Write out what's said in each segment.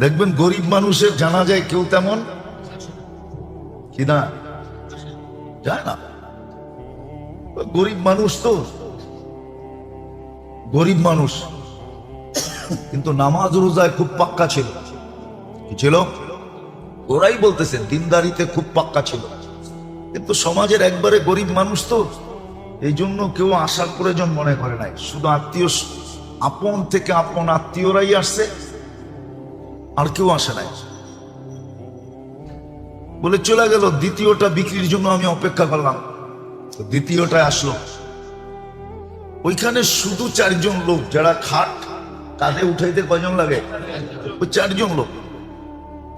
দেখবেন গরিব মানুষের জানা যায় কেউ তেমন কিনা যায় না। গরিব মানুষ তো গরিব মানুষ, কিন্তু নামাজ রোজায় খুব পাক্কা ছিল। কি ছিল? ওরাই বলতেছে দিনদারিতে খুব পাক্কা ছিল, কিন্তু সমাজের একবারে গরিব মানুষ তো, এই জন্য কেউ আসার প্রয়োজন মনে করে নাই। শুধু আত্মীয়, আপন থেকে আপন আত্মীয়রাই আসছে, আর কেউ আসে নাই। বলে চলে গেল। দ্বিতীয়টা বিক্রির জন্য আমি অপেক্ষা করলাম, দ্বিতীয়টায় আসলো। ওইখানে শুধু 4 জন লোক, যারা খাট কাঁধে উঠাইতে কয়জন লাগে, ওই 4 জন লোক।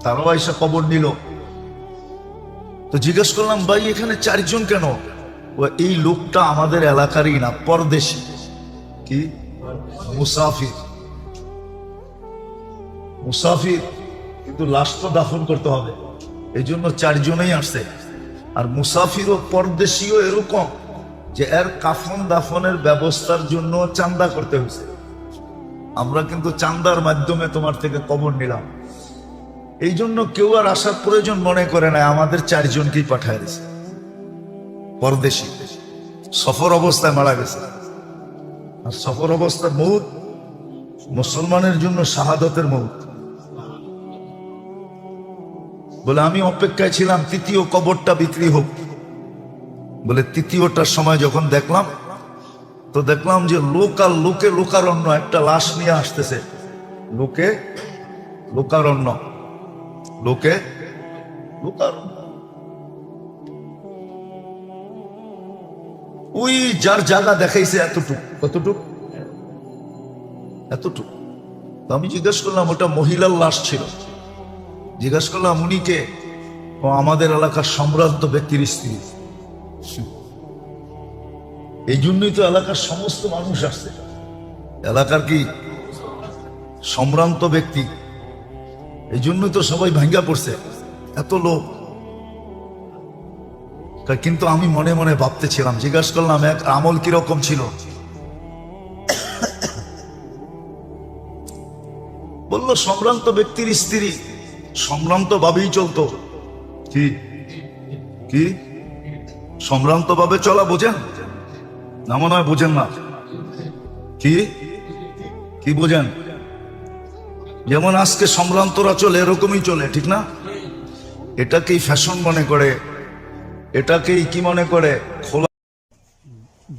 তারাও এসে খবর নিল। তো জিজ্ঞেস করলাম, ভাই এখানে 4 জন কেন? এই লোকটা আমাদের এলাকারই না, পরদেশী। কি? মুসাফির। মুসাফির, কিন্তু লাশ তো দাফন করতে হবে, এই জন্য 4 জনেই আসছে। আর মুসাফির ও পরদেশীও এরকম যে এর কাফন দাফনের ব্যবস্থার জন্য চান্দা করতে হয়েছে। আমরা কিন্তু চান্দার মাধ্যমে তোমার থেকে কবর নিলাম, এই জন্য কেউ আর আসার প্রয়োজন মনে করে না। আমাদের 4 জনকেই পাঠায় দিয়েছে। পরদেশী, সফর অবস্থায় মারা গেছে। আর সফর অবস্থায় মউত মুসলমানের জন্য শাহাদতের মউত। বলে আমি অপেক্ষায় ছিলাম তৃতীয় কবরটা বিক্রি হোক। বলে তৃতীয়টার সময় যখন দেখলাম, তো দেখলাম যে লোক আর লোকে লোকারণ্য একটা লাশ নিয়ে আসতেছে। লোকে লোকারণ্য, লোকে লোকারণ্য। ওই যার জায়গা দেখাইছে এতটুক, কতটুক? এতটুক। তো আমি জিজ্ঞেস করলাম, ওটা মহিলার লাশ ছিল। জিজ্ঞেস করলাম উনি কে? ও আমাদের এলাকার সম্ভ্রান্ত ব্যক্তির স্ত্রী। এই জন্যই তো এলাকার সমস্ত মানুষ আসছে। এলাকার কি সম্ভ্রান্ত ব্যক্তি, এই জন্যই তো সবাই ভাঙ্গা পড়ছে, এত লোক। কিন্তু আমি মনে মনে ভাবতেছিলাম, জিজ্ঞাসা করলাম এক আমল কিরকম ছিল? বললো সম্ভ্রান্ত ব্যক্তির স্ত্রী, সম্ভ্রান্ত ভাবেই চলতো। কি কি সম্ভ্রান্ত ভাবে চলা বোঝেন না? মনে হয় বোঝেন না। কি কি বোঝেন? যেমন আজকে সম্ভ্রান্তরা চলে, এরকমই চলে, ঠিক না? এটাকেই ফ্যাশন মনে করে, এটাকেই কি মনে করে? খোলা।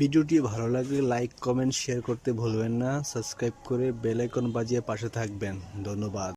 ভিডিওটি ভালো লাগলে লাইক, কমেন্ট, শেয়ার করতে ভুলবেন না। সাবস্ক্রাইব করে বেল আইকন বাজিয়ে পাশে থাকবেন। ধন্যবাদ।